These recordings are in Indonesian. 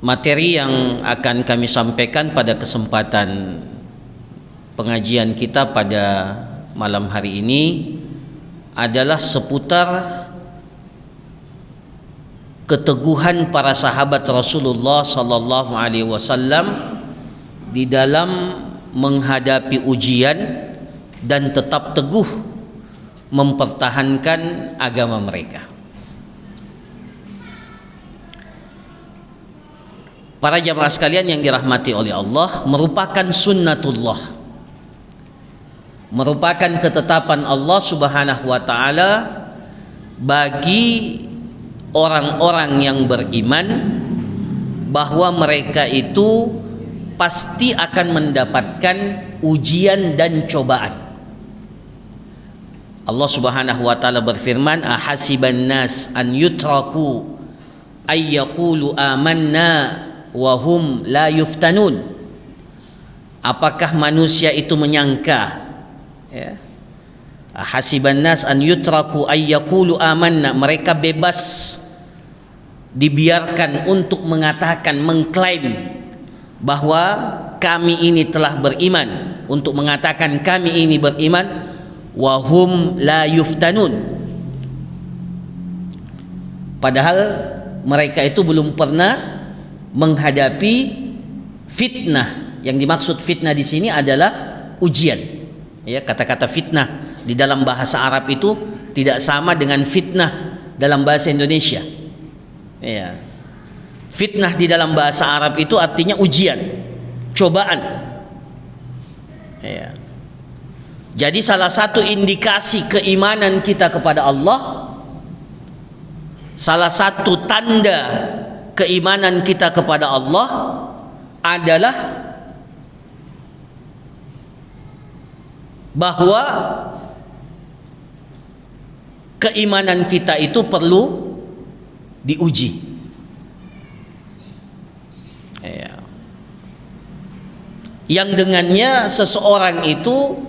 Materi yang akan kami sampaikan pada kesempatan pengajian kita pada malam hari ini adalah seputar keteguhan para sahabat Rasulullah sallallahu alaihi wasallam di dalam menghadapi ujian dan tetap teguh mempertahankan agama mereka. Para jamaah sekalian yang dirahmati oleh Allah, merupakan sunnatullah, merupakan ketetapan Allah Subhanahu wa taala bagi orang-orang yang beriman bahwa mereka itu pasti akan mendapatkan ujian dan cobaan. Allah Subhanahu wa taala berfirman, ahasiban nas an yutraku ay yaqulu amanna wa hum la yuftanun. Apakah manusia itu menyangka, ya, hasiban nas an yutraku ay yaqulu amanna, mereka bebas dibiarkan untuk mengatakan, mengklaim bahwa kami ini telah beriman, untuk mengatakan kami ini beriman, wa hum la yuftanun, padahal mereka itu belum pernah menghadapi fitnah. Yang dimaksud fitnah di sini adalah ujian. Ya, kata-kata fitnah di dalam bahasa Arab itu tidak sama dengan fitnah dalam bahasa Indonesia. Ya. Fitnah di dalam bahasa Arab itu artinya ujian, cobaan. Ya. Jadi salah satu indikasi keimanan kita kepada Allah, salah satu tanda keimanan kita kepada Allah adalah bahwa keimanan kita itu perlu diuji. Ya. Yang dengannya seseorang itu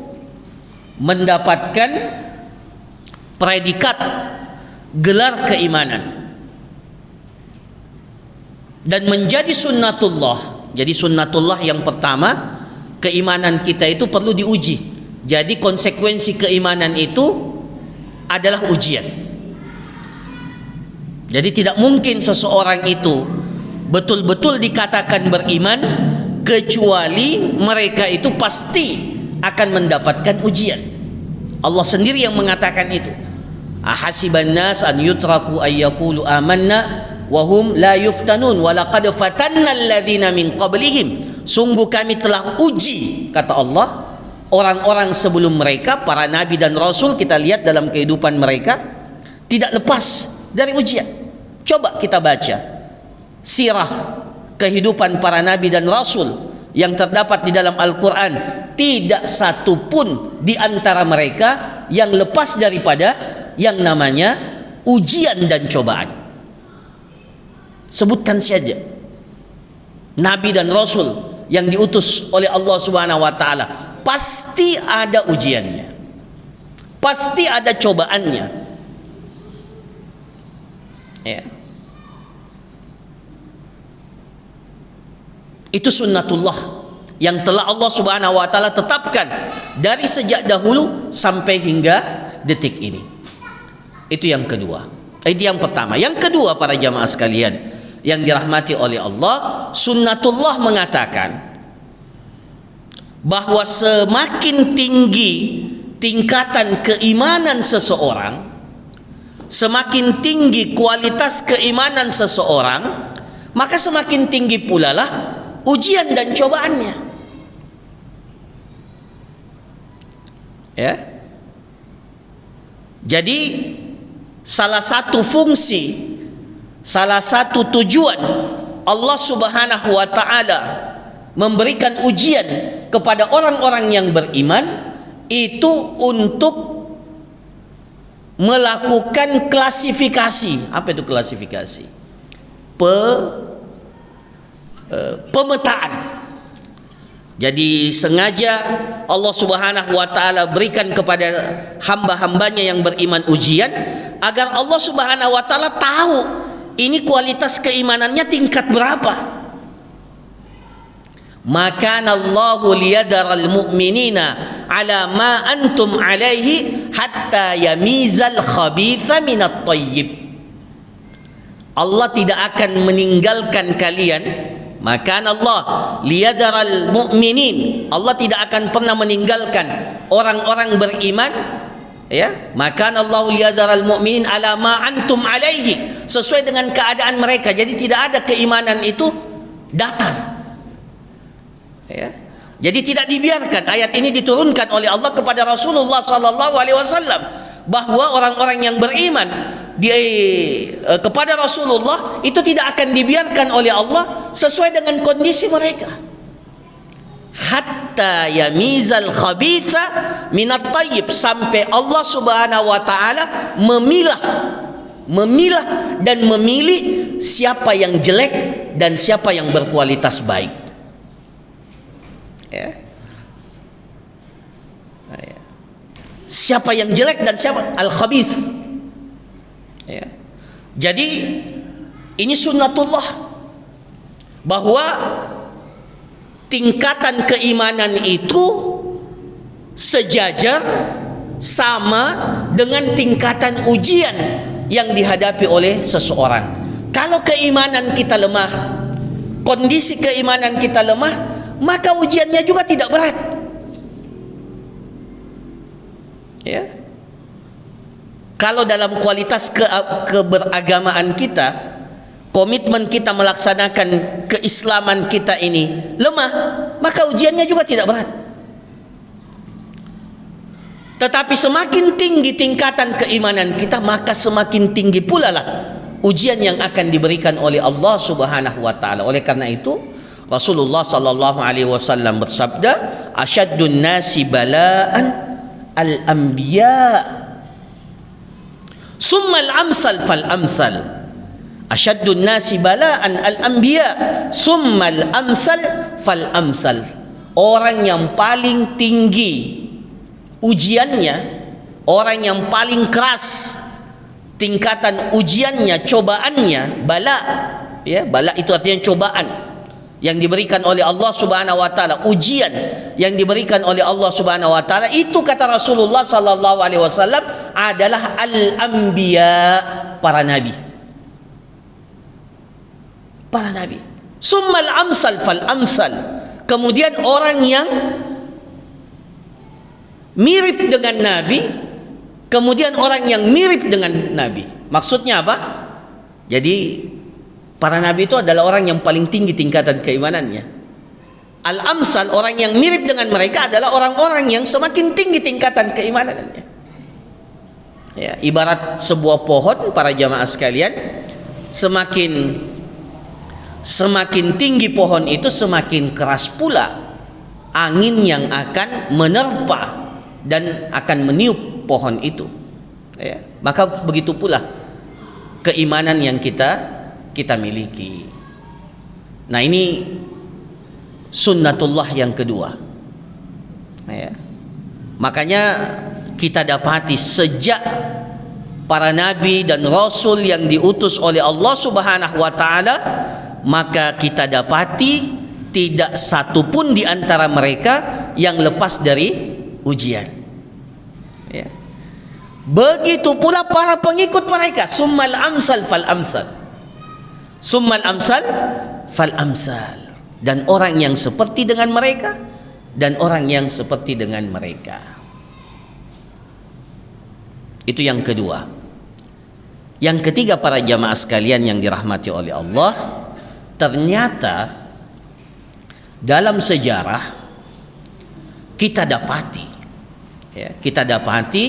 mendapatkan predikat gelar keimanan dan menjadi sunnatullah. Jadi sunnatullah yang pertama, keimanan kita itu perlu diuji. Jadi konsekuensi keimanan itu adalah ujian. Jadi tidak mungkin seseorang itu betul-betul dikatakan beriman kecuali mereka itu pasti akan mendapatkan ujian. Allah sendiri yang mengatakan itu. Ahasiban nas an yutraku ay yaqulu amanna wa hum la yuftanun wa laqad fatanna alladhina min qablihim. Sungguh kami telah uji, kata Allah, orang-orang sebelum mereka, para nabi dan rasul. Kita lihat dalam kehidupan mereka tidak lepas dari ujian. Coba kita baca sirah kehidupan para nabi dan rasul yang terdapat di dalam Al-Quran. Tidak satu pun di antara mereka yang lepas daripada yang namanya ujian dan cobaan. Sebutkan saja nabi dan rasul yang diutus oleh Allah Subhanahu wa taala, pasti ada ujiannya, pasti ada cobaannya. Ya. Itu sunnatullah yang telah Allah Subhanahu wa taala tetapkan dari sejak dahulu sampai hingga detik ini. Itu yang kedua. Itu yang pertama. Yang kedua, para jamaah sekalian yang dirahmati oleh Allah, sunnatullah mengatakan bahwa semakin tinggi tingkatan keimanan seseorang, semakin tinggi kualitas keimanan seseorang, maka semakin tinggi pula lah ujian dan cobaannya. Ya. Jadi salah satu fungsi, salah satu tujuan Allah Subhanahu wa taala memberikan ujian kepada orang-orang yang beriman itu untuk melakukan klasifikasi. Apa itu klasifikasi? Pemetaan. Jadi sengaja Allah Subhanahu wa taala berikan kepada hamba-hambanya yang beriman ujian agar Allah Subhanahu wa taala tahu ini kualitas keimanannya tingkat berapa. maka Allahu liyadaral mu'minina ala ma antum alaihi hatta yamizal khabitha minat thayyib. Allah tidak akan meninggalkan kalian, maka Allah liyadaral mu'minin, Allah tidak akan pernah meninggalkan orang-orang beriman, ya, maka Allah liyadaral mu'minin ala ma antum alaihi, sesuai dengan keadaan mereka. Jadi tidak ada keimanan itu datar, ya. Jadi tidak dibiarkan. Ayat ini diturunkan oleh Allah kepada Rasulullah sallallahu alaihi wasallam bahwa orang-orang yang beriman kepada Rasulullah itu tidak akan dibiarkan oleh Allah sesuai dengan kondisi mereka. Hatta yamizal khabitha minat thayyib, sampai Allah Subhanahu wa taala memilah dan memilih siapa yang jelek dan siapa yang berkualitas baik. Ya. Siapa yang jelek dan siapa al-khabith. Ya. Jadi ini sunnatullah bahwa tingkatan keimanan itu sejajar sama dengan tingkatan ujian yang dihadapi oleh seseorang. Kalau keimanan kita lemah, kondisi keimanan kita lemah, maka ujiannya juga tidak berat. Ya. Kalau dalam kualitas keberagamaan kita, komitmen kita melaksanakan keislaman kita ini lemah, maka ujiannya juga tidak berat. Tetapi semakin tinggi tingkatan keimanan kita, maka semakin tinggi pula lah ujian yang akan diberikan oleh Allah Subhanahu wa taala. Oleh karena itu Rasulullah sallallahu alaihi wasallam bersabda, asyaddun nasi bala'an al-anbiya summal amsal fal amsal. Asyaddun nasi bala'an al-anbiya summal amsal fal amsal. Orang yang paling tinggi ujiannya, orang yang paling keras tingkatan ujiannya, cobaannya, bala, ya, bala itu artinya cobaan yang diberikan oleh Allah Subhanahu wa taala, ujian yang diberikan oleh Allah Subhanahu wa taala, itu kata Rasulullah sallallahu alaihi wasallam adalah al-anbiya, para nabi. Para nabi. Summal amsal fal amsal. Kemudian orang yang mirip dengan nabi, kemudian orang yang mirip dengan nabi. Maksudnya apa? Jadi para nabi itu adalah orang yang paling tinggi tingkatan keimanannya. Al-amsal, orang yang mirip dengan mereka adalah orang-orang yang semakin tinggi tingkatan keimanannya. Ya, ibarat sebuah pohon, para jamaah sekalian, semakin tinggi pohon itu, semakin keras pula angin yang akan menerpa dan akan meniup pohon itu. Ya, maka begitu pula keimanan yang kita miliki. Nah, ini sunnatullah yang kedua. Ya. Makanya kita dapati sejak para nabi dan rasul yang diutus oleh Allah Subhanahu wa taala, maka kita dapati tidak satu pun di antara mereka yang lepas dari ujian. Ya. Begitu pula para pengikut mereka, summal amsal fal amsal. Summal amsal fal amsal. Dan orang yang seperti dengan mereka dan orang yang seperti dengan mereka. Itu yang kedua. Yang ketiga, para jamaah sekalian yang dirahmati oleh Allah, ternyata dalam sejarah kita dapati, ya, kita dapati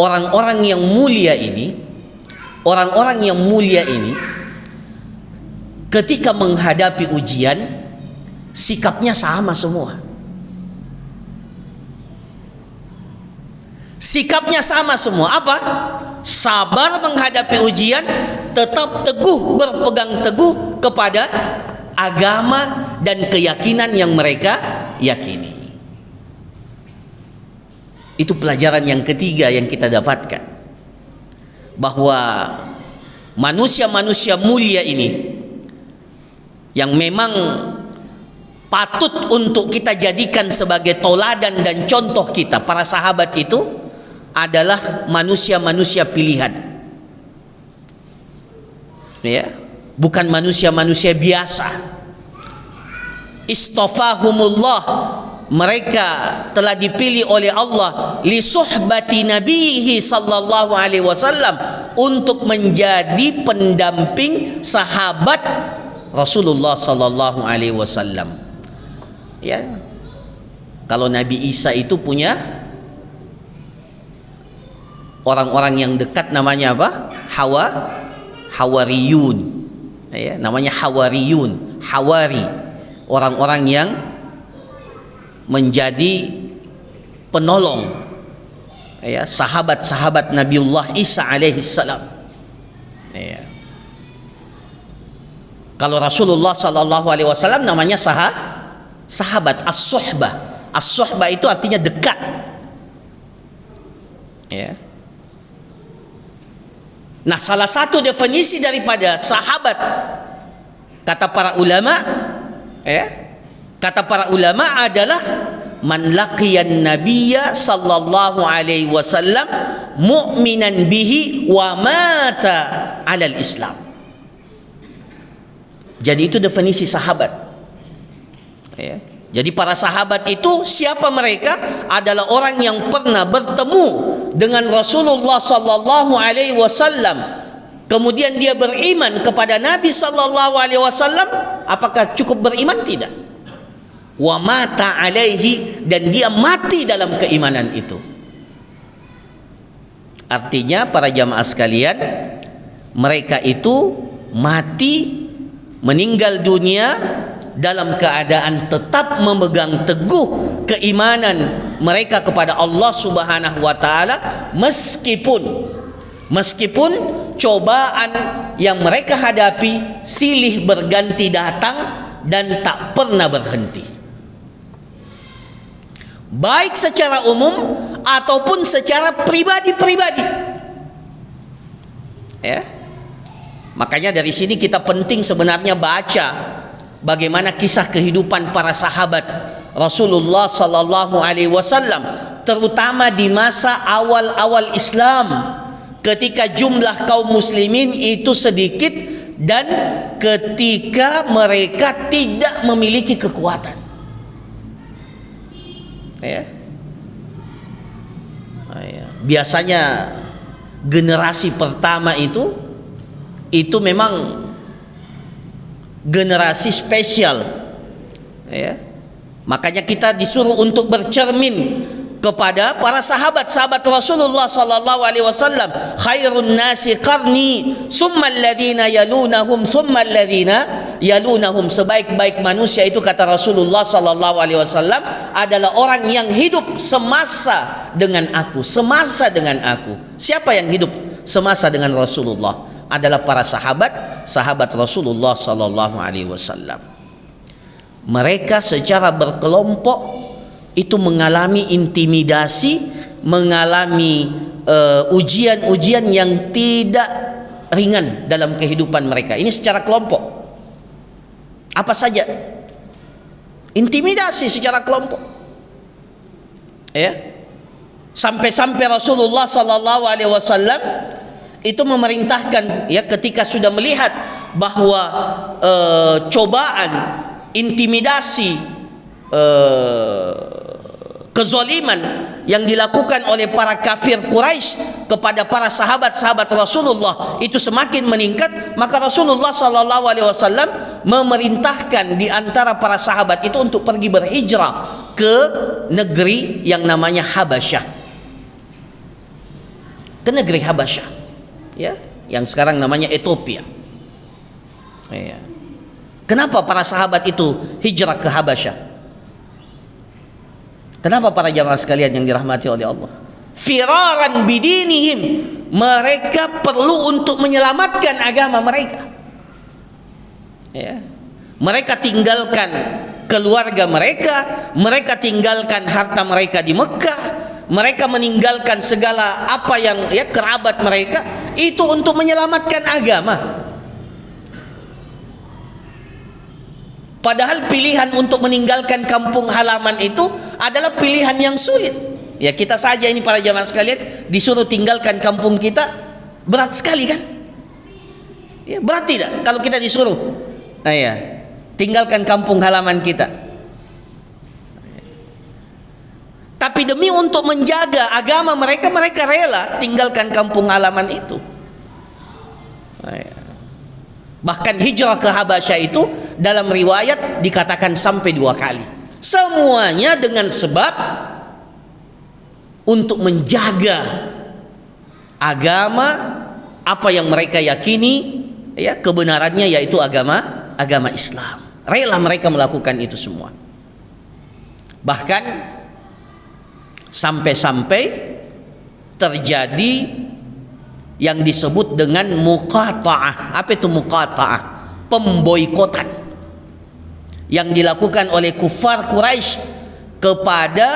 orang-orang yang mulia ini, orang-orang yang mulia ini ketika menghadapi ujian, sikapnya sama semua. Sikapnya sama semua. Apa? Sabar menghadapi ujian, tetap teguh, berpegang teguh kepada agama dan keyakinan yang mereka yakini. Itu pelajaran yang ketiga yang kita dapatkan, bahwa manusia-manusia mulia ini yang memang patut untuk kita jadikan sebagai toladan dan contoh kita. Para sahabat itu adalah manusia-manusia pilihan, ya, bukan manusia-manusia biasa. Istafahumullah, mereka telah dipilih oleh Allah li suhbati nabihi sallallahu alaihi wasallam, untuk menjadi pendamping sahabat Rasulullah sallallahu alaihi wasallam. Ya. Kalau Nabi Isa itu punya orang-orang yang dekat, namanya apa? Hawariyun. Ya, namanya Hawariyun, Hawari. Orang-orang yang menjadi penolong, ya, sahabat-sahabat Nabiullah Isa alaihissalam. Ya. Kalau Rasulullah sallallahu alaihi wasallam namanya sahabat, as-suhbah. As-suhbah itu artinya dekat. Ya. Nah, salah satu definisi daripada sahabat, kata para ulama, ya, kata para ulama adalah man laqiyan nabiyya sallallahu alaihi wasallam mu'minan bihi wa mata 'alal Islam. Jadi itu definisi sahabat. Ya. Jadi para sahabat itu siapa mereka? Adalah orang yang pernah bertemu dengan Rasulullah sallallahu alaihi wasallam, kemudian dia beriman kepada Nabi sallallahu alaihi wasallam. Apakah cukup beriman? Tidak. Wa mata alaihi, dan dia mati dalam keimanan itu. Artinya para jamaah sekalian, mereka itu mati, meninggal dunia dalam keadaan tetap memegang teguh keimanan mereka kepada Allah Subhanahu wa taala, meskipun cobaan yang mereka hadapi silih berganti datang dan tak pernah berhenti, baik secara umum ataupun secara pribadi-pribadi. Ya. Makanya dari sini kita penting sebenarnya baca bagaimana kisah kehidupan para sahabat Rasulullah sallallahu alaihi wasallam, terutama di masa awal-awal Islam, ketika jumlah kaum muslimin itu sedikit dan ketika mereka tidak memiliki kekuatan. Ya. Biasanya generasi pertama itu memang generasi spesial, ya. Makanya kita disuruh untuk bercermin kepada para sahabat Rasulullah sallallahu alaihi wasallam. Khairun nasi qarni, summa alladhina yalunahum, summa alladhina yalunahum. Sebaik-baik manusia itu, kata Rasulullah sallallahu alaihi wasallam, adalah orang yang hidup semasa dengan aku, semasa dengan aku. Siapa yang hidup semasa dengan Rasulullah? Adalah para sahabat Rasulullah sallallahu alaihi wasallam. Mereka secara berkelompok itu mengalami intimidasi, mengalami ujian-ujian yang tidak ringan dalam kehidupan mereka. Ini secara kelompok. Apa saja? Intimidasi secara kelompok. Ya. Sampai-sampai Rasulullah sallallahu alaihi wasallam itu memerintahkan, ya, ketika sudah melihat bahwa cobaan, intimidasi, kezaliman yang dilakukan oleh para kafir Quraisy kepada para sahabat-sahabat Rasulullah itu semakin meningkat, maka Rasulullah sallallahu alaihi wasallam memerintahkan di antara para sahabat itu untuk pergi berhijrah ke negeri yang namanya Habasyah, ke negeri Habasyah, ya, yang sekarang namanya Ethiopia. Ya. Kenapa para sahabat itu hijrah ke Habasyah? Kenapa para jamaah sekalian yang dirahmati oleh Allah? Firaran bidinihim, mereka perlu untuk menyelamatkan agama mereka. Ya. Mereka tinggalkan keluarga mereka, mereka tinggalkan harta mereka di Mekah, mereka meninggalkan segala apa yang, ya, kerabat mereka, itu untuk menyelamatkan agama. Padahal pilihan untuk meninggalkan kampung halaman itu adalah pilihan yang sulit. Ya, kita saja ini para jamaah sekalian disuruh tinggalkan kampung kita, berat sekali kan? Ya, berat tidak kalau kita disuruh? Nah ya, tinggalkan kampung halaman kita. Tapi demi untuk menjaga agama mereka, mereka rela tinggalkan kampung halaman itu. Nah ya. Bahkan hijrah ke Habasyah itu dalam riwayat dikatakan sampai 2 kali. Semuanya dengan sebab untuk menjaga agama apa yang mereka yakini, ya, kebenarannya, yaitu agama Islam. Rela mereka melakukan itu semua. Bahkan sampai-sampai terjadi yang disebut dengan muqata'ah. Apa itu muqata'ah? Pemboikotan yang dilakukan oleh kufar Quraisy kepada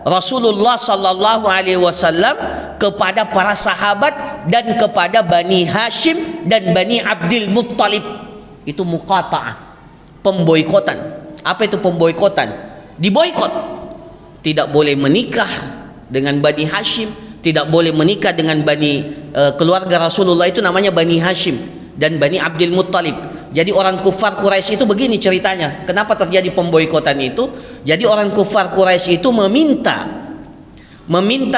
Rasulullah sallallahu alaihi wasallam, kepada para sahabat, dan kepada Bani Hashim dan Bani Abdul Muttalib. Itu muqata'ah, pemboikotan. Apa itu pemboikotan? Diboikot. Tidak boleh menikah dengan Bani Hashim, tidak boleh menikah dengan keluarga Rasulullah, itu namanya Bani Hashim dan Bani Abdul Muttalib. Jadi orang kufar Quraisy itu begini ceritanya. Kenapa terjadi pemboikotan itu? Jadi orang kufar Quraisy itu meminta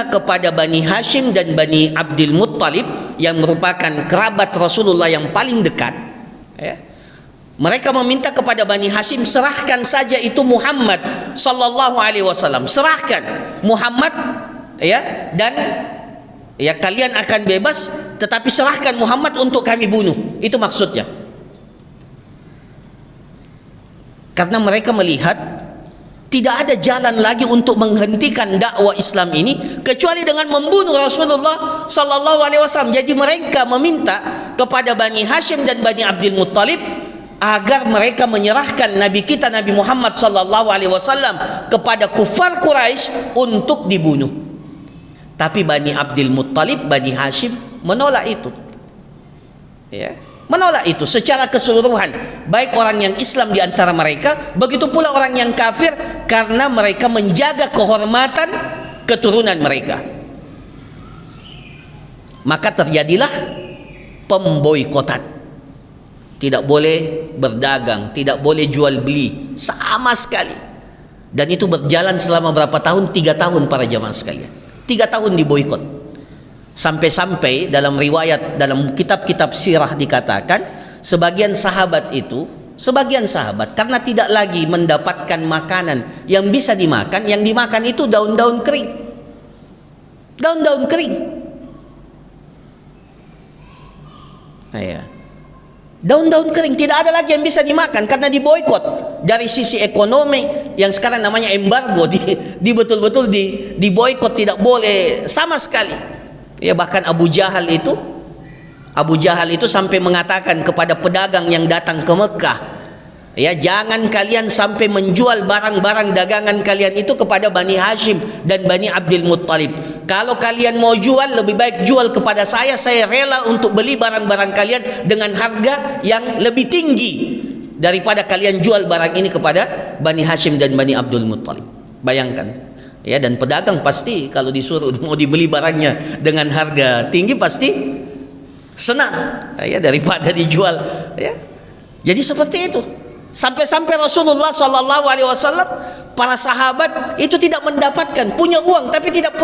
kepada Bani Hashim dan Bani Abdul Muttalib yang merupakan kerabat Rasulullah yang paling dekat, ya. Mereka meminta kepada Bani Hashim, serahkan saja itu Muhammad sallallahu alaihi wasallam, serahkan Muhammad, ya, dan ya kalian akan bebas, tetapi serahkan Muhammad untuk kami bunuh. Itu maksudnya. Karena mereka melihat tidak ada jalan lagi untuk menghentikan dakwah Islam ini kecuali dengan membunuh Rasulullah sallallahu alaihi wasallam. Jadi mereka meminta kepada Bani Hashim dan Bani Abdul Muttalib agar mereka menyerahkan Nabi kita Nabi Muhammad sallallahu alaihi wasallam kepada kufar Quraisy untuk dibunuh. Tapi Bani Abdul Muttalib, Bani Hashim menolak itu. Ya, menolak itu secara keseluruhan, baik orang yang Islam di antara mereka, begitu pula orang yang kafir, karena mereka menjaga kehormatan keturunan mereka. Maka terjadilah pemboikotan. Tidak boleh berdagang, tidak boleh jual beli sama sekali. Dan itu berjalan selama berapa tahun? 3 tahun para jamaah sekalian. 3 tahun diboikot. Sampai-sampai dalam riwayat, dalam kitab-kitab sirah dikatakan, sebagian sahabat karena tidak lagi mendapatkan makanan yang bisa dimakan, yang dimakan itu daun-daun kering. Daun-daun kering. Nah, ya. Daun-daun kering, tidak ada lagi yang bisa dimakan karena diboikot. Dari sisi ekonomi yang sekarang namanya embargo, betul-betul diboikot, tidak boleh sama sekali. Ya, bahkan Abu Jahal itu sampai mengatakan kepada pedagang yang datang ke Mekah, ya, jangan kalian sampai menjual barang-barang dagangan kalian itu kepada Bani Hashim dan Bani Abdul Muttalib. Kalau kalian mau jual, lebih baik jual kepada saya rela untuk beli barang-barang kalian dengan harga yang lebih tinggi daripada kalian jual barang ini kepada Bani Hashim dan Bani Abdul Muttalib. Bayangkan, ya, dan pedagang pasti kalau disuruh mau dibeli barangnya dengan harga tinggi pasti senang, ya, daripada dijual, ya. Jadi seperti itu. Sampai-sampai Rasulullah sallallahu alaihi wasallam, para sahabat itu tidak mendapatkan, punya uang tapi tidak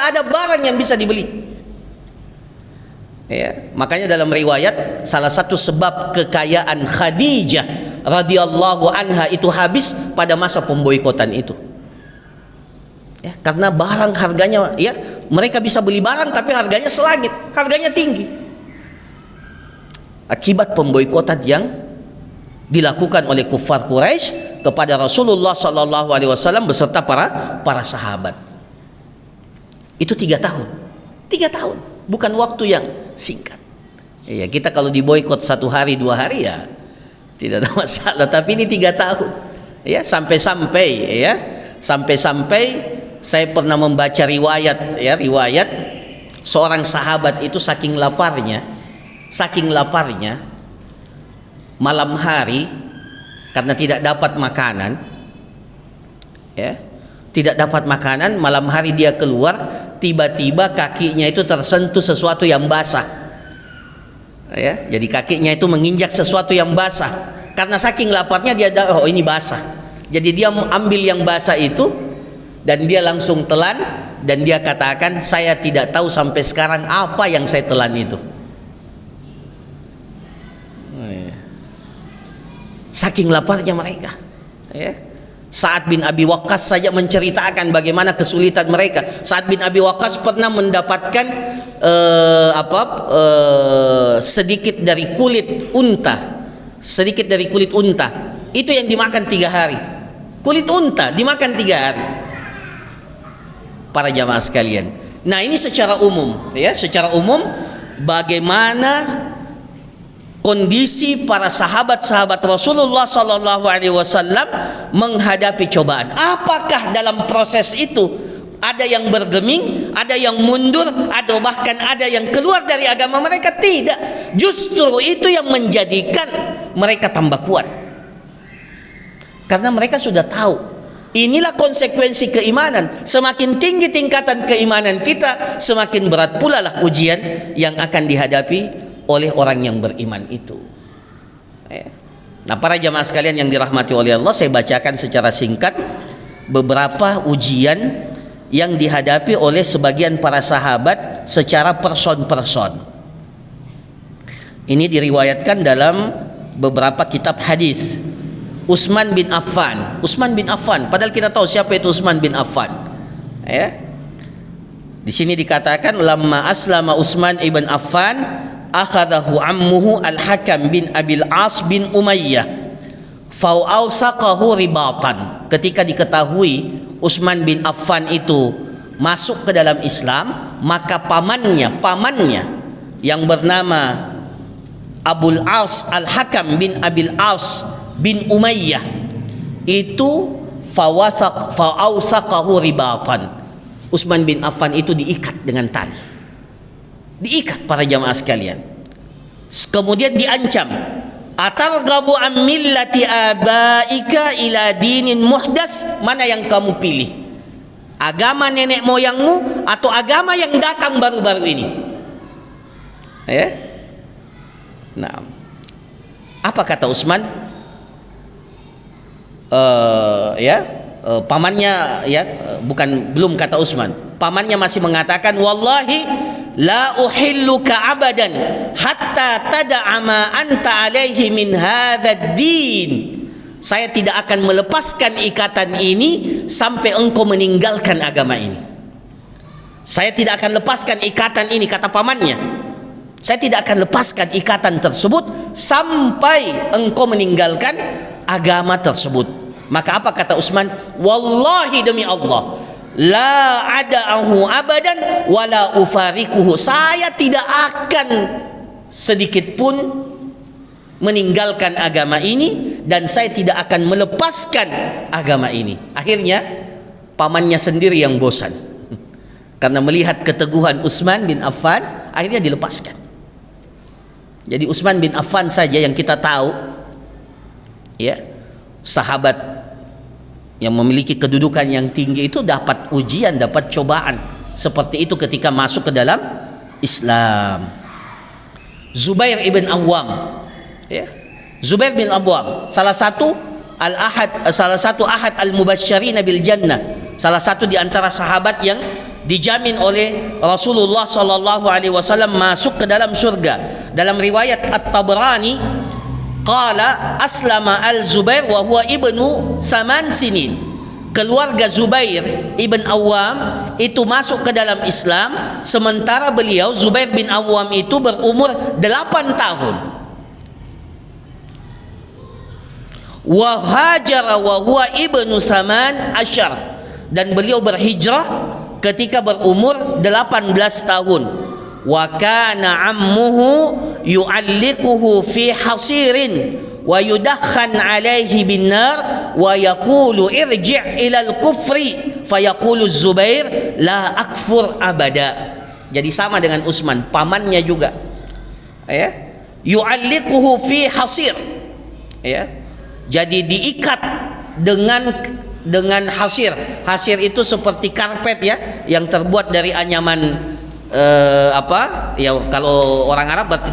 ada barang yang bisa dibeli. Ya, makanya dalam riwayat salah satu sebab kekayaan Khadijah radhiyallahu anha itu habis pada masa pemboikotan itu. Ya, karena barang harganya, ya, mereka bisa beli barang tapi harganya selangit, harganya tinggi. Akibat pemboikotan yang dilakukan oleh kufar Quraisy kepada Rasulullah sallallahu alaihi wasallam beserta para sahabat. Itu 3 tahun. 3 tahun, bukan waktu yang singkat. Ya, kita kalau diboikot 1 hari 2 hari ya tidak ada masalah, tapi ini 3 tahun. Ya, sampai-sampai saya pernah membaca riwayat seorang sahabat itu saking laparnya malam hari karena tidak dapat makanan, ya, tidak dapat makanan, malam hari dia keluar, tiba-tiba kakinya itu tersentuh sesuatu yang basah, ya, jadi kakinya itu menginjak sesuatu yang basah, karena saking laparnya dia, oh ini basah, jadi dia ambil yang basah itu dan dia langsung telan, dan dia katakan, saya tidak tahu sampai sekarang apa yang saya telan itu. Saking laparnya mereka, ya. Sa'ad bin Abi Waqqas saja menceritakan bagaimana kesulitan mereka. Sa'ad bin Abi Waqqas pernah mendapatkan sedikit dari kulit unta, sedikit dari kulit unta itu yang dimakan 3 hari. Kulit unta dimakan 3 hari. Para jamaah sekalian, nah ini secara umum, ya, secara umum bagaimana kondisi para sahabat-sahabat Rasulullah Sallallahu Alaihi Wasallam menghadapi cobaan. Apakah dalam proses itu ada yang bergeming, ada yang mundur, atau bahkan ada yang keluar dari agama mereka? Tidak. Justru itu yang menjadikan mereka tambah kuat, karena mereka sudah tahu inilah konsekuensi keimanan. Semakin tinggi tingkatan keimanan kita, semakin berat pula lah ujian yang akan dihadapi oleh orang yang beriman itu. Nah, para jamaah sekalian yang dirahmati oleh Allah, saya bacakan secara singkat beberapa ujian yang dihadapi oleh sebagian para sahabat secara person-person. Ini diriwayatkan dalam beberapa kitab hadis. Utsman bin Affan, Utsman bin Affan, padahal kita tahu siapa itu Utsman bin Affan, ya. Di sini dikatakan, lamma aslama Utsman ibn Affan akhadahu ammuhu al-Hakam bin Abil As bin Umayyah fa'awsaqahu ribatan. Ketika diketahui Utsman bin Affan itu masuk ke dalam Islam, maka pamannya yang bernama Abul As, Al-Hakam bin Abil As bin Umayyah itu fa'awsaqahu ribatan. Utsman bin Affan itu diikat dengan tali, diikat, para jamaah sekalian. Kemudian diancam, atarghabu an millati abaika ila dinin muhdas, mana yang kamu pilih, agama nenek moyangmu atau agama yang datang baru-baru ini? Ya. Nah, apa kata Utsman? Pamannya, ya, belum kata Utsman, pamannya masih mengatakan, wallahi la uhilluka abadan hatta tada'a ma anta alaihi min hadzal din. Saya tidak akan melepaskan ikatan ini sampai engkau meninggalkan agama ini. Saya tidak akan lepaskan ikatan ini, kata pamannya. Saya tidak akan lepaskan ikatan tersebut sampai engkau meninggalkan agama tersebut. Maka apa kata Utsman? Wallahi, demi Allah, la ada'ahu abadan wala ufarikuhu. Saya tidak akan sedikit pun meninggalkan agama ini, dan saya tidak akan melepaskan agama ini. Akhirnya pamannya sendiri yang bosan karena melihat keteguhan Utsman bin Affan, akhirnya dilepaskan. Jadi Utsman bin Affan saja yang kita tahu, ya, sahabat yang memiliki kedudukan yang tinggi itu dapat ujian, dapat cobaan seperti itu ketika masuk ke dalam Islam. Zubair ibn Awwam, ya, Zubair bin Awwam, salah satu ahad al-mubasysyirin bil jannah, salah satu di antara sahabat yang dijamin oleh Rasulullah sallallahu alaihi wasallam masuk ke dalam surga. Dalam riwayat At-Tabrani, qala aslama al-Zubair wa huwa ibnu 8 sinin. Keluarga Zubair ibn Awwam itu masuk ke dalam Islam, sementara beliau Zubair bin Awwam itu berumur 8 tahun. Wa hajara wa huwa ibnu 18, dan beliau berhijrah ketika berumur 18 tahun. Wa kana ammuhu yu'allikuhu fi hasirin wa yudakhan alaihi bin nar wa yaqulu irji' ila al-kufri fayaqulu Zubair la akfur abada. Jadi sama dengan Utsman, pamannya juga, ya, yu'allikuhu fi hasir, ya, Jadi diikat dengan hasir. Hasir itu seperti karpet ya, yang terbuat dari anyaman apa? Ya kalau orang Arab berarti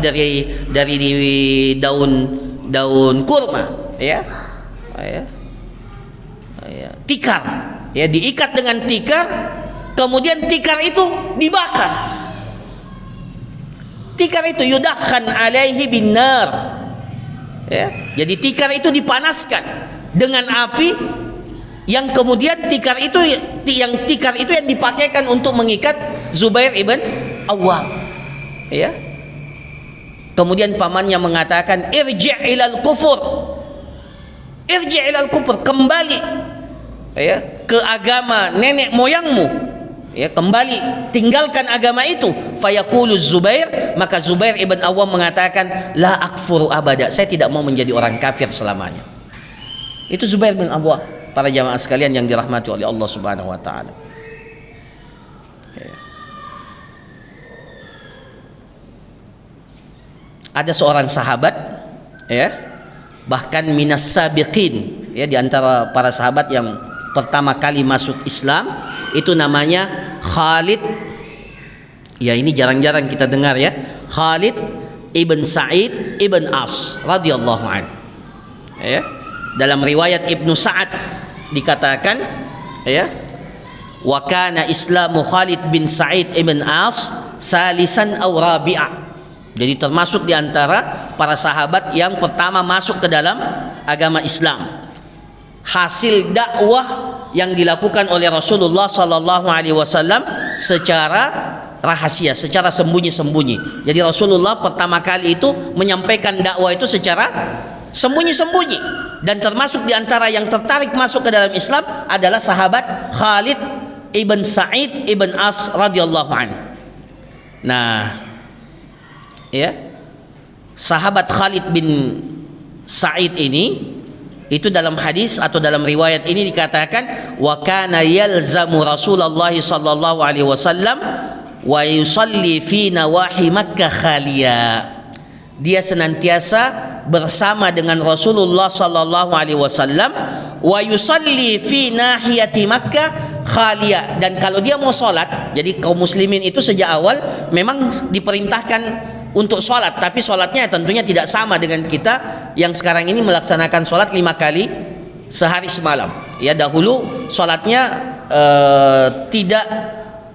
dari daun kurma, ya. Tikar. Ya, diikat dengan tikar, kemudian tikar itu dibakar. Tikar itu yudakhan alaihi binnar. Ya, jadi tikar itu dipanaskan dengan api, yang kemudian tikar itu yang dipakaikan untuk mengikat Zubair ibn Awwam. Ya. Kemudian pamannya mengatakan irji' ilal kufur. Irji' ilal kufur, kembali ya ke agama nenek moyangmu. Ya, kembali, tinggalkan agama itu. Fayaqulu Zubair, maka Zubair ibn Awwam mengatakan la akfuru abada, saya tidak mau menjadi orang kafir selamanya. Itu Zubair bin Awwam. Para jamaah sekalian yang dirahmati oleh Allah Subhanahu wa taala. Ada seorang sahabat ya, bahkan minas sabiqin ya, di antara para sahabat yang pertama kali masuk Islam, itu namanya Khalid. Ya, ini jarang-jarang kita dengar ya. Khalid ibn Sa'id ibn As radhiyallahu anhu. Ya. Dalam riwayat Ibnu Sa'ad dikatakan ya, wa kana islamu Khalid bin Sa'id ibn As salisan aw rabi'a. Jadi termasuk di antara para sahabat yang pertama masuk ke dalam agama Islam. Hasil dakwah yang dilakukan oleh Rasulullah sallallahu alaihi wasallam secara rahasia, secara sembunyi-sembunyi. Jadi Rasulullah pertama kali itu menyampaikan dakwah itu secara sembunyi-sembunyi, dan termasuk di antara yang tertarik masuk ke dalam Islam adalah sahabat Khalid ibn Sa'id ibn As radhiyallahu anhu. Nah, ya, sahabat Khalid bin Sa'id ini, itu dalam hadis atau dalam riwayat ini dikatakan wa kana yalzamu Rasulullah sallallahu alaihi wasallam wa yusalli fi nawahi Makkah khaliya. Dia senantiasa bersama dengan Rasulullah sallallahu alaihi wasallam wa yusalli fi nahiyati Makkah khaliya. Dan kalau dia mau salat, jadi kaum muslimin itu sejak awal memang diperintahkan untuk sholat, tapi sholatnya tentunya tidak sama dengan kita yang sekarang ini melaksanakan sholat 5 kali sehari semalam. Ya, dahulu sholatnya tidak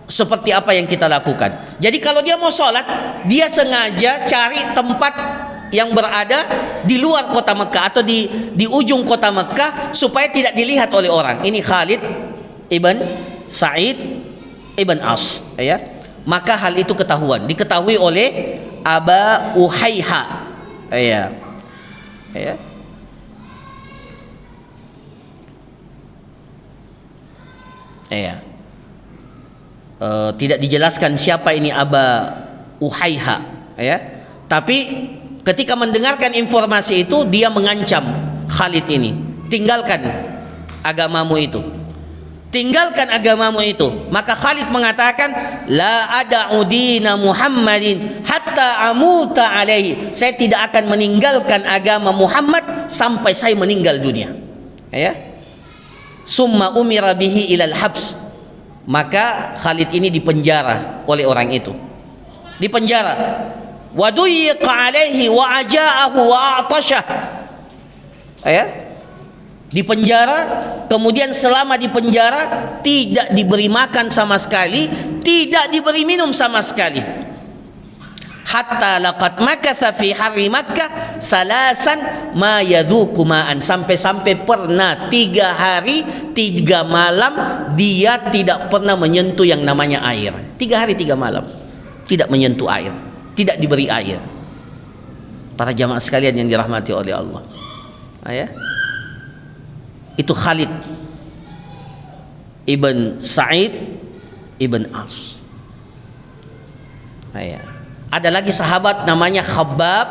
seperti apa yang kita lakukan. Jadi kalau dia mau sholat, dia sengaja cari tempat yang berada di luar kota Mekah atau di ujung kota Mekah supaya tidak dilihat oleh orang. Ini Khalid ibn Sa'id ibn As, ya. Maka hal itu diketahui oleh Aba Uhayha, ya. Tidak dijelaskan siapa ini Aba Uhayha, ya. Tapi ketika mendengarkan informasi itu, dia mengancam Khalid ini, tinggalkan agamamu itu. Tinggalkan agamamu itu. Maka Khalid mengatakan, la ada'u dina Muhammadin hatta amuta alaihi. Saya tidak akan meninggalkan agama Muhammad sampai saya meninggal dunia. Ya. Summa umira bihi ilal habs. Maka Khalid ini dipenjara oleh orang itu. Dipenjara. Wa duyyiqa alaihi wa aja'ahu wa a'tashah. Ya. Di penjara, kemudian selama di penjara tidak diberi makan sama sekali, tidak diberi minum sama sekali. Hatta laqad makatha fi harri Makkah salasan ma yadhuku ma'an. Sampai-sampai pernah 3 hari 3 malam dia tidak pernah menyentuh yang namanya air. 3 hari 3 malam tidak menyentuh air, tidak diberi air. Para jamaah sekalian yang dirahmati oleh Allah, ya. Itu Khalid ibn Sa'id ibn As. Ada lagi sahabat namanya Khabbab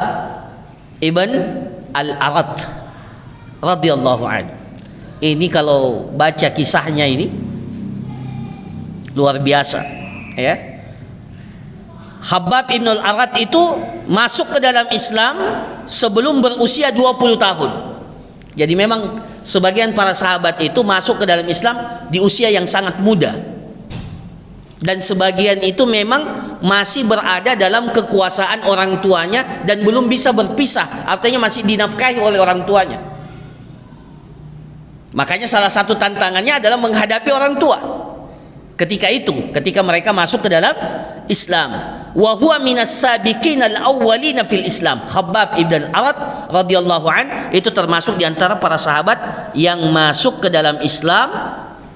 ibn Al-Arat radhiyallahu anhu. Ini kalau baca kisahnya ini luar biasa, ya. Khabbab ibn Al-Arat itu masuk ke dalam Islam sebelum berusia 20 tahun. Jadi memang sebagian para sahabat itu masuk ke dalam Islam di usia yang sangat muda. Dan sebagian itu memang masih berada dalam kekuasaan orang tuanya dan belum bisa berpisah, artinya masih dinafkahi oleh orang tuanya. Makanya salah satu tantangannya adalah menghadapi orang tua ketika mereka masuk ke dalam Islam. Wa huwa minas sabiqin al-awwalina fil Islam. Khabbab ibn al-Arat radhiyallahu an itu termasuk di antara para sahabat yang masuk ke dalam Islam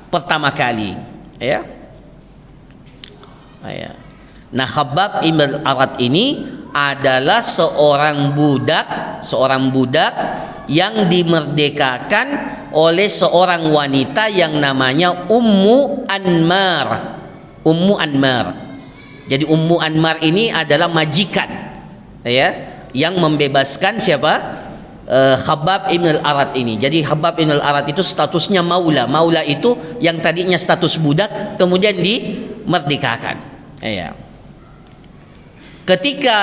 pertama kali, ya. Nah, Khabbab ibn al-Arat ini adalah seorang budak yang dimerdekakan oleh seorang wanita yang namanya Ummu Anmar. Jadi Ummu Anmar ini adalah majikan, ya, yang membebaskan siapa? Khabbab ibn al-Arat ini. Jadi Khabbab ibn al-Arat itu statusnya maula. Maula itu yang tadinya status budak kemudian dimerdekakan. Ya. Ketika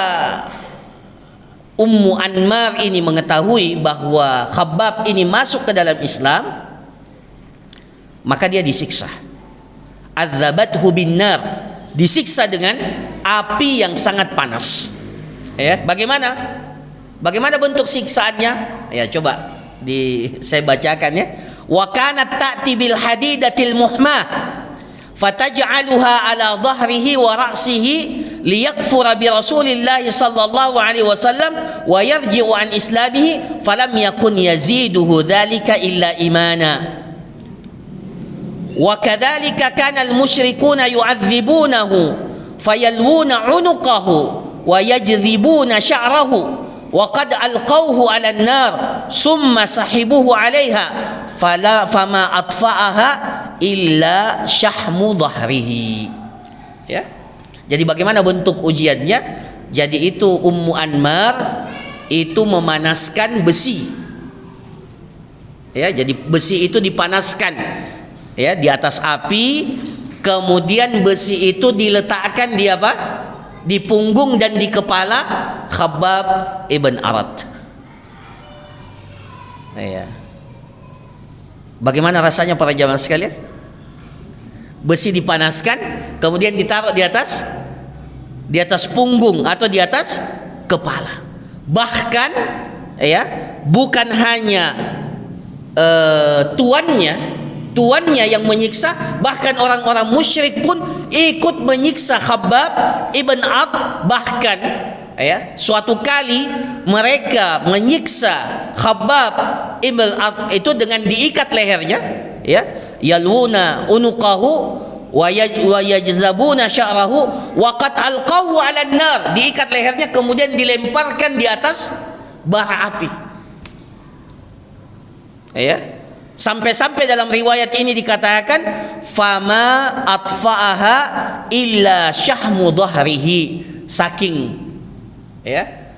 Ummu Anmar ini mengetahui bahwa Khabbab ini masuk ke dalam Islam, maka dia disiksa. Adzabathu binnar, disiksa dengan api yang sangat panas. Ya, bagaimana bentuk siksaannya? Ya, coba saya bacakan, ya. Wa kanat ta'ti bil hadidatil muhmah fataj'aluha ala dhahrihi wa ra'sihi liyakfura bi Rasulillah sallallahu alaihi wasallam wa yarji'u an islamihi falam yakun yaziduhu dhalika illa imana. Wa kadzalika kana al-musyrikuuna yu'adzibunahu fayalwuna 'unuqahu wa yajdhibuna sya'rahu wa qad alqawhu 'ala an-nar summa sahibuhu 'alayha fama atfa'aha illa syahmu dhahrihi. Ya. Jadi bagaimana bentuk ujiannya? Jadi itu Ummu Anmar itu memanaskan besi. Ya, jadi besi itu dipanaskan, ya, di atas api, kemudian besi itu diletakkan di apa? Di punggung dan di kepala Khabbab ibn Arat. Ya. Bagaimana rasanya para jamaah sekalian? Besi dipanaskan, kemudian ditaruh di atas punggung atau di atas kepala. Bahkan, ya, bukan hanya tuannya yang menyiksa, bahkan orang-orang musyrik pun ikut menyiksa Khabbab ibn Arat. Bahkan, ya, suatu kali mereka menyiksa Khabbab ibn Arat itu dengan diikat lehernya, ya, yalwuna unuqahu wa yajzabuna sya'rahu wa qad alqahu 'ala an-nar, diikat lehernya kemudian dilemparkan di atas bara api. Ya, sampai-sampai dalam riwayat ini dikatakan fama atfa'aha illa syahmu dhahrihi, saking, ya,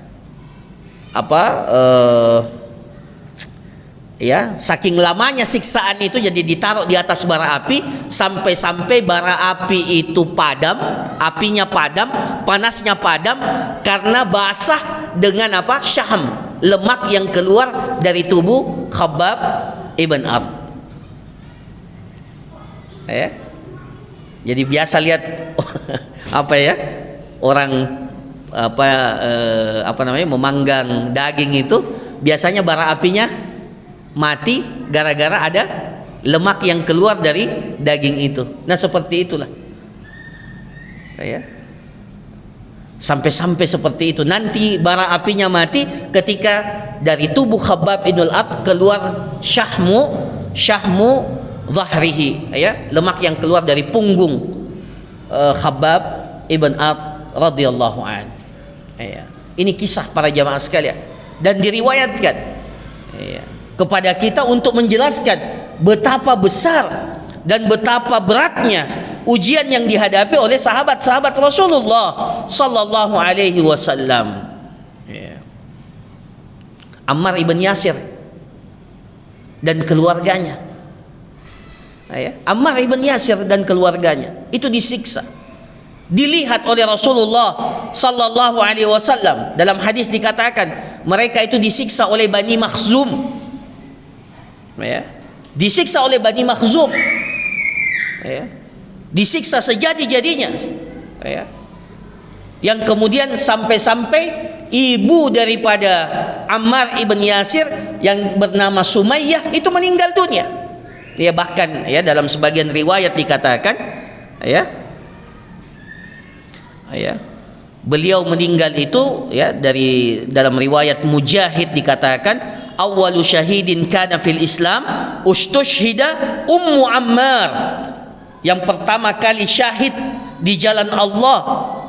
ya, saking lamanya siksaan itu, jadi ditaruh di atas bara api sampai-sampai bara api itu padam, apinya padam, panasnya padam karena basah dengan apa? Syaham, lemak yang keluar dari tubuh Khabbab ibn Arat. Ya. Jadi biasa lihat apa, ya, orang apa namanya, memanggang daging itu biasanya bara apinya mati gara-gara ada lemak yang keluar dari daging itu. Nah, seperti itulah, ya, sampai-sampai seperti itu. Nanti bara apinya mati ketika dari tubuh Khabbab ibn al-Arat keluar syahmu dhahrihi, ya, lemak yang keluar dari punggung Khabbab ibn Arat radhiyallahu an. Ya. Ini kisah para jamaah sekalian dan diriwayatkan, ya, kepada kita untuk menjelaskan betapa besar dan betapa beratnya ujian yang dihadapi oleh sahabat-sahabat Rasulullah sallallahu alaihi wasallam. Ya. Ammar ibn Yasir dan keluarganya, ya, Ammar ibn Yasir dan keluarganya itu disiksa, dilihat oleh Rasulullah sallallahu alaihi wasallam. Dalam hadis dikatakan mereka itu disiksa oleh Bani Makhzum. ya, disiksa oleh Bani Makhzum, ya, disiksa sejadi-jadinya, ya, yang kemudian sampai-sampai ibu daripada Ammar ibn Yasir yang bernama Sumayyah itu meninggal dunia. Ya, bahkan ya dalam sebagian riwayat dikatakan ya, beliau meninggal itu ya dari dalam riwayat Mujahid dikatakan awwalu syahidin kana fil Islam ustushhida Ummu Ammar, yang pertama kali syahid di jalan Allah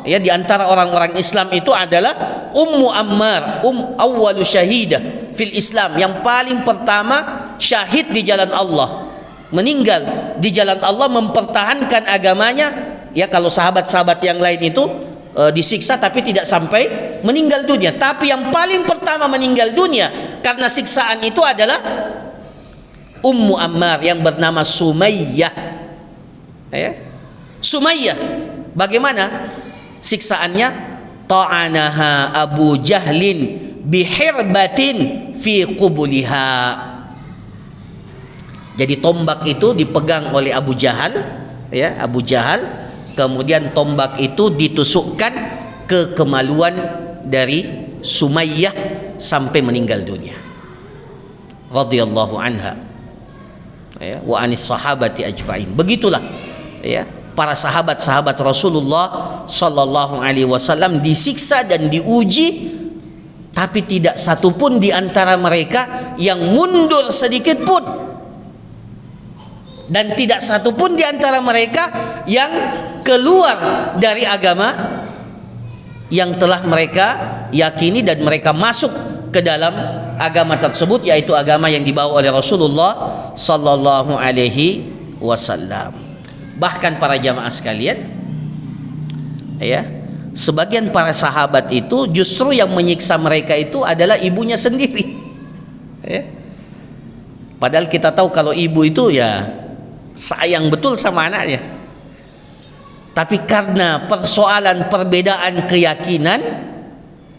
ya di antara orang-orang Islam itu adalah Ummu Ammar, awwalu syahidah fil Islam, yang paling pertama syahid di jalan Allah, meninggal di jalan Allah mempertahankan agamanya. Ya, kalau sahabat-sahabat yang lain itu disiksa tapi tidak sampai meninggal dunia, tapi yang paling pertama meninggal dunia karena siksaan itu adalah Ummu Ammar yang bernama Sumayyah. Ya, Sumayyah bagaimana siksaannya? Ta'anaha Abu Jahlin bihirbatin fi qubuliha. Jadi tombak itu dipegang oleh Abu Jahal, ya, Abu Jahal, kemudian tombak itu ditusukkan ke kemaluan dari Sumayyah sampai meninggal dunia radhiyallahu anha, ya, wa anis sahabati ajma'in. Begitulah ya para sahabat-sahabat Rasulullah sallallahu alaihi wasallam disiksa dan diuji, tapi tidak satupun di antara mereka yang mundur sedikit pun, dan tidak satupun di antara mereka yang keluar dari agama yang telah mereka yakini dan mereka masuk ke dalam agama tersebut, yaitu agama yang dibawa oleh Rasulullah sallallahu alaihi wasallam. Bahkan para jamaah sekalian, ya, sebagian para sahabat itu justru yang menyiksa mereka itu adalah ibunya sendiri, ya. Padahal kita tahu kalau ibu itu ya sayang betul sama anaknya, tapi karena persoalan perbedaan keyakinan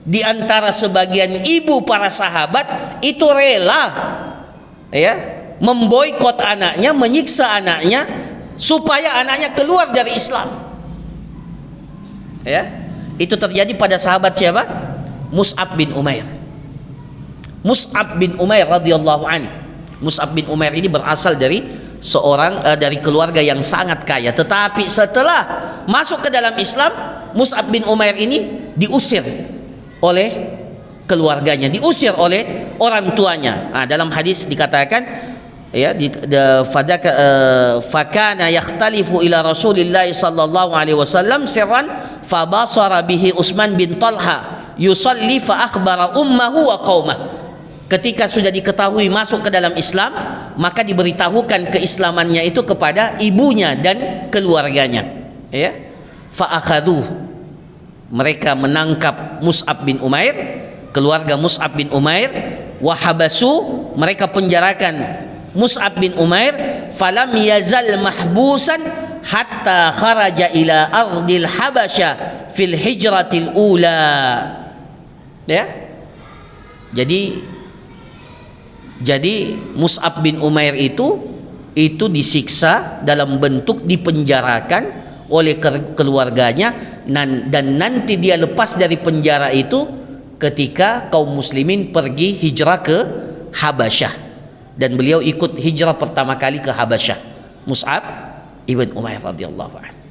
di antara sebagian ibu para sahabat itu rela ya memboikot anaknya, menyiksa anaknya supaya anaknya keluar dari Islam. Ya, itu terjadi pada sahabat siapa? Mus'ab bin Umair. Mus'ab bin Umair radhiyallahu anhu. Mus'ab bin Umair ini berasal dari dari keluarga yang sangat kaya, tetapi setelah masuk ke dalam Islam, Mus'ab bin Umair ini diusir oleh keluarganya, diusir oleh orang tuanya. Nah, dalam hadis dikatakan ya fakana yakhtalifu ila Rasulillah sallallahu alaihi wasallam sirran fa basara bihi Utsman bin Talha yusalli fa akhbara ummahu wa qaumah. Ketika sudah diketahui masuk ke dalam Islam, maka diberitahukan keislamannya itu kepada ibunya dan keluarganya, ya. Fa akhadhu, mereka menangkap Mus'ab bin Umair, keluarga Mus'ab bin Umair, wa habasu, mereka penjarakan Mus'ab bin Umair, falam yazal mahbusan hatta kharaja ila ardil Habasya fil hijratil ula. Ya. Jadi Mus'ab bin Umair itu disiksa dalam bentuk dipenjarakan oleh keluarganya, dan nanti dia lepas dari penjara itu ketika kaum muslimin pergi hijrah ke Habasyah. Dan beliau ikut hijrah pertama kali ke Habasyah, Mus'ab ibn Umair radhiyallahu anhu.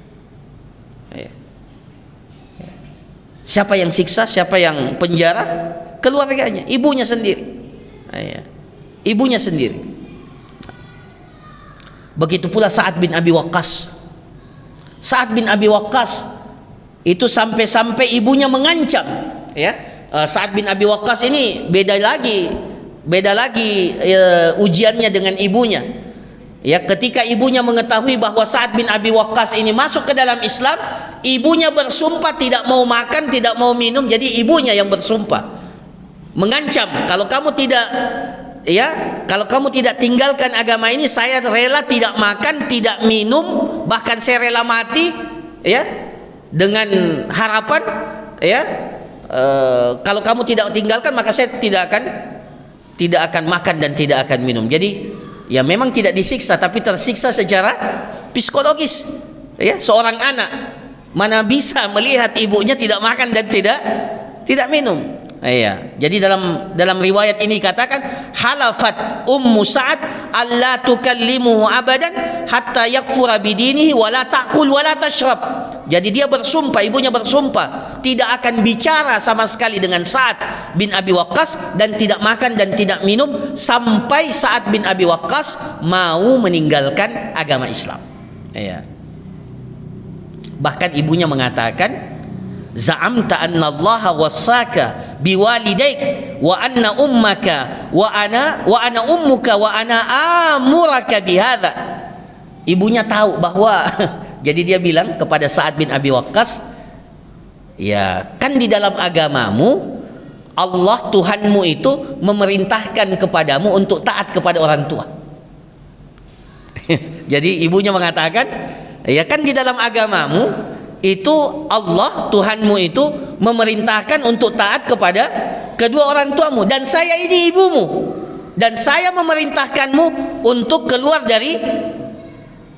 Siapa yang siksa, siapa yang penjara? Keluarganya, ibunya sendiri. Ibunya sendiri. Begitu pula Sa'ad bin Abi Waqqas. Sa'ad bin Abi Waqqas itu sampai-sampai ibunya mengancam, ya. Sa'ad bin Abi Waqqas ini beda lagi ujiannya dengan ibunya. Ya, ketika ibunya mengetahui bahwa Sa'ad bin Abi Waqqas ini masuk ke dalam Islam, ibunya bersumpah tidak mau makan, tidak mau minum. Jadi ibunya yang bersumpah, mengancam, kalau kamu tidak tinggalkan agama ini, saya rela tidak makan, tidak minum, bahkan saya rela mati, ya, dengan harapan, ya, kalau kamu tidak tinggalkan maka saya tidak akan makan dan tidak akan minum. Jadi ya memang tidak disiksa tapi tersiksa secara psikologis. Ya, seorang anak mana bisa melihat ibunya tidak makan dan tidak minum. Iya. Jadi dalam riwayat ini katakan halafat Ummu Sa'ad alla tukallimuhu abadan hatta yakfura bidinihi wala ta'kul wala tashrab. Jadi dia bersumpah, ibunya bersumpah tidak akan bicara sama sekali dengan Sa'ad bin Abi Waqqas dan tidak makan dan tidak minum sampai Sa'ad bin Abi Waqqas mau meninggalkan agama Islam. Iya. Bahkan ibunya mengatakan, za'amta anna Allah wasaka biwalidaik wa anna ummaka wa ana ummuka wa ana amuraka bihadza. Ibunya tahu bahwa jadi dia bilang kepada Sa'ad bin Abi Waqqas, ya kan di dalam agamamu Allah Tuhanmu itu memerintahkan kepadamu untuk taat kepada orang tua. Jadi ibunya mengatakan, ya kan di dalam agamamu itu Allah Tuhanmu itu memerintahkan untuk taat kepada kedua orang tuamu dan saya ini ibumu dan saya memerintahkanmu untuk keluar dari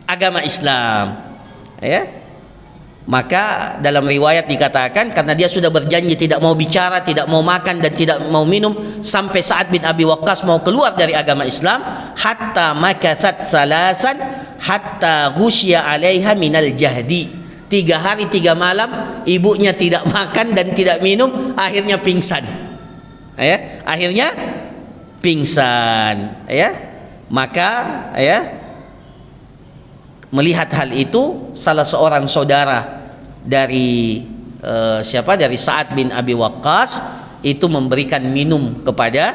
agama Islam. Ya, maka dalam riwayat dikatakan karena dia sudah berjanji tidak mau bicara, tidak mau makan dan tidak mau minum sampai Sa'ad bin Abi Waqqas mau keluar dari agama Islam, hatta makathat salasan hatta ghusya 'alaiha minal jahdi. 3 hari 3 malam ibunya tidak makan dan tidak minum, akhirnya pingsan. Ya, akhirnya pingsan. Ya, maka ya melihat hal itu salah seorang saudara dari dari Sa'ad bin Abi Waqqas itu memberikan minum kepada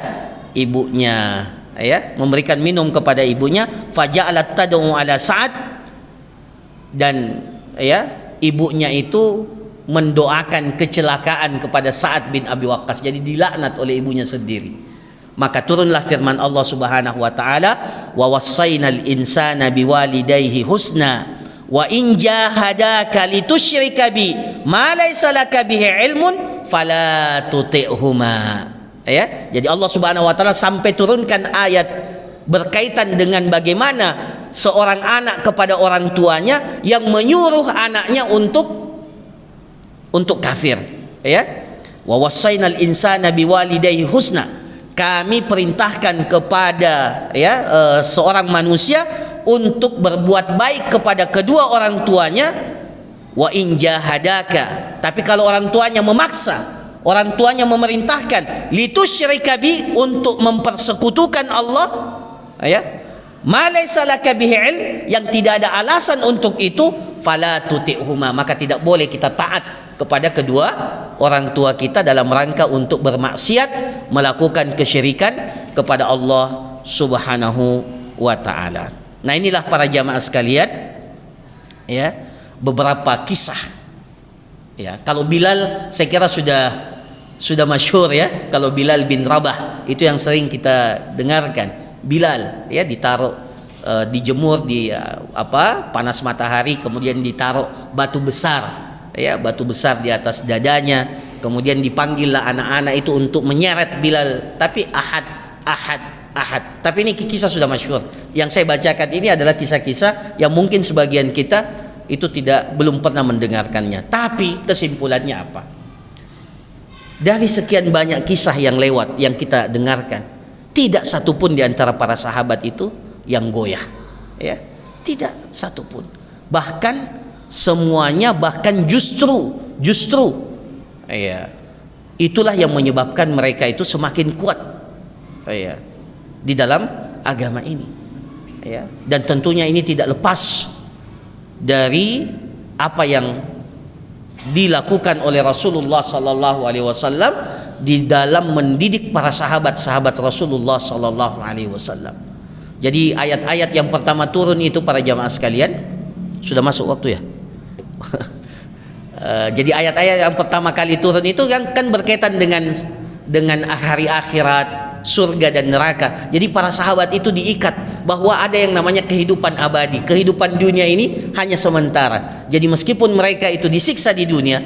ibunya. Ya, memberikan minum kepada ibunya, faja'alat tad'u ala Sa'ad, dan ya ibunya itu mendoakan kecelakaan kepada Sa'ad bin Abi Waqqas, jadi dilaknat oleh ibunya sendiri. Maka turunlah firman Allah Subhanahu wa taala, wa wassaynal insana biwalidayhi husna wa in jahadaka litusyrika bi ma laysa laka bihi ilmun fala tuti'huma. Ya, jadi Allah Subhanahu wa taala sampai turunkan ayat berkaitan dengan bagaimana seorang anak kepada orang tuanya yang menyuruh anaknya untuk kafir. Ya, wa wassaynal insana biwalidayhi husna, kami perintahkan kepada seorang manusia untuk berbuat baik kepada kedua orang tuanya. Wa in jahadaka, tapi kalau orang tuanya memaksa, orang tuanya memerintahkan litusyrika bi, untuk mempersekutukan Allah, ya, ma laysa laka bihi ilm, yang tidak ada alasan untuk itu, fala tuti'huma, maka tidak boleh kita taat kepada kedua orang tua kita dalam rangka untuk bermaksiat, melakukan kesyirikan kepada Allah Subhanahu wa taala. Nah, inilah para jamaah sekalian, ya, beberapa kisah. Ya, kalau Bilal saya kira sudah masyhur, ya. Kalau Bilal bin Rabah itu yang sering kita dengarkan. Bilal, ya, ditaruh dijemur di panas matahari, kemudian ditaruh batu besar, ya, batu besar di atas dadanya, kemudian dipanggillah anak-anak itu untuk menyeret Bilal, tapi ahad. Tapi ini kisah sudah masyhur. Yang saya bacakan ini adalah kisah-kisah yang mungkin sebagian kita itu belum pernah mendengarkannya. Tapi kesimpulannya apa? Dari sekian banyak kisah yang lewat yang kita dengarkan, tidak satupun di antara para sahabat itu yang goyah, ya, tidak satupun. Bahkan semuanya, bahkan justru, ya, itulah yang menyebabkan mereka itu semakin kuat, ya, di dalam agama ini, ya. Dan tentunya ini tidak lepas dari apa yang dilakukan oleh Rasulullah Sallallahu Alaihi Wasallam di dalam mendidik para sahabat Rasulullah Sallallahu Alaihi Wasallam. Jadi ayat-ayat yang pertama turun itu, para jamaah sekalian, sudah masuk waktu, ya. Jadi ayat-ayat yang pertama kali turun itu kan berkaitan dengan hari akhirat, surga dan neraka. Jadi para sahabat itu diikat bahwa ada yang namanya kehidupan abadi. Kehidupan dunia ini hanya sementara. Jadi meskipun mereka itu disiksa di dunia,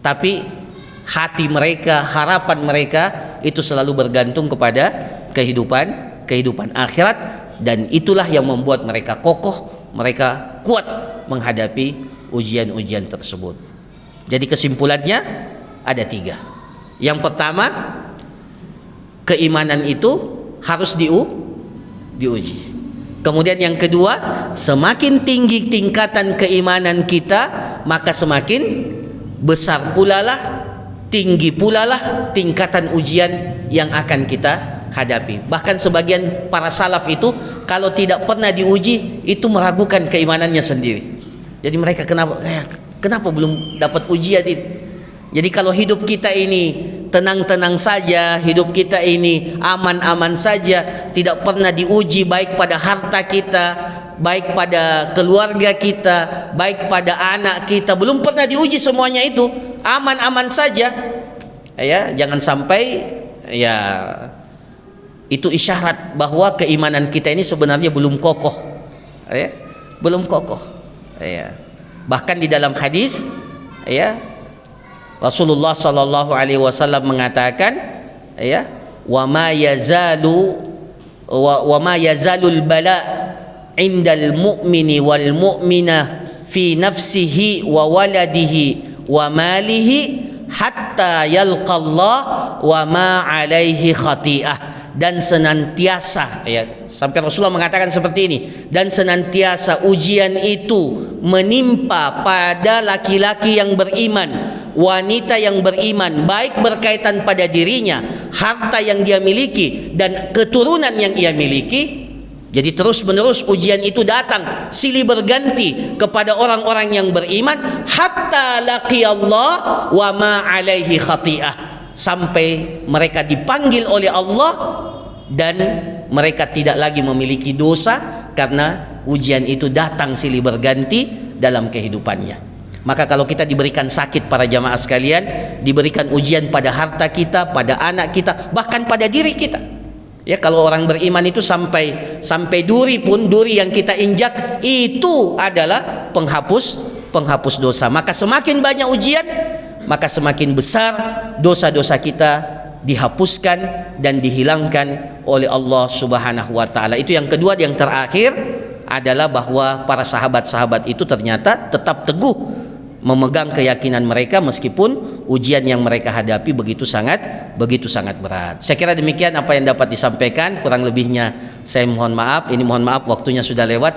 tapi hati mereka, harapan mereka itu selalu bergantung kepada kehidupan kehidupan akhirat, dan itulah yang membuat mereka kokoh, mereka kuat menghadapi ujian-ujian tersebut. Jadi kesimpulannya ada 3. Yang pertama, keimanan itu harus diuji. Kemudian yang kedua, semakin tinggi tingkatan keimanan kita, maka semakin besar pula lah, tinggi pula lah tingkatan ujian yang akan kita hadapi. Bahkan sebagian para salaf itu kalau tidak pernah diuji itu meragukan keimanannya sendiri. Jadi mereka kenapa belum dapat ujian ini? Jadi kalau hidup kita ini tenang-tenang saja, hidup kita ini aman-aman saja, tidak pernah diuji baik pada harta kita, baik pada keluarga kita, baik pada anak kita, belum pernah diuji semuanya itu, aman-aman saja. Ya, jangan sampai ya itu isyarat bahwa keimanan kita ini sebenarnya belum kokoh. Ya, belum kokoh. Ya. Bahkan di dalam hadis ya Rasulullah sallallahu alaihi wasallam mengatakan ya, wa ma yazalul bala indal mu'mini wal mu'minah fi nafsihi wa waladihi wa malihi hatta yalqallah wa ma alaihi khati'ah. Dan senantiasa, ya, sampai Rasulullah mengatakan seperti ini, dan senantiasa ujian itu menimpa pada laki-laki yang beriman, wanita yang beriman, baik berkaitan pada dirinya, harta yang dia miliki, dan keturunan yang ia miliki. Jadi terus menerus ujian itu datang silih berganti kepada orang-orang yang beriman, hatta laqiyallah wa ma alaihi khati'ah, sampai mereka dipanggil oleh Allah dan mereka tidak lagi memiliki dosa karena ujian itu datang silih berganti dalam kehidupannya. Maka kalau kita diberikan sakit, para jamaah sekalian, diberikan ujian pada harta kita, pada anak kita, bahkan pada diri kita. Ya, kalau orang beriman itu sampai duri pun, duri yang kita injak itu adalah penghapus dosa. Maka semakin banyak ujian, maka semakin besar dosa-dosa kita dihapuskan dan dihilangkan oleh Allah Subhanahu wa taala. Itu yang kedua. Yang terakhir adalah bahwa para sahabat-sahabat itu ternyata tetap teguh memegang keyakinan mereka meskipun ujian yang mereka hadapi begitu sangat berat. Saya kira demikian apa yang dapat disampaikan, kurang lebihnya saya mohon maaf. Ini mohon maaf waktunya sudah lewat.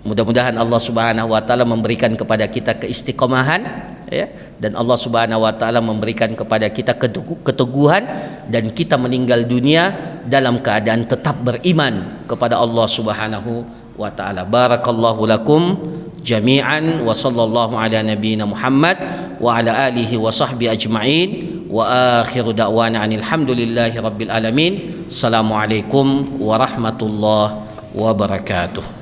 Mudah-mudahan Allah Subhanahu wa taala memberikan kepada kita keistiqomahan, ya, dan Allah Subhanahu wa taala memberikan kepada kita keteguhan dan kita meninggal dunia dalam keadaan tetap beriman kepada Allah Subhanahu wa taala. Barakallahu lakum jami'an wa sallallahu ala nabiyyina Muhammad wa ala alihi wa sahbihi ajma'in wa akhiru da'wana alhamdulillahi rabbil alamin. Assalamualaikum warahmatullahi wabarakatuh.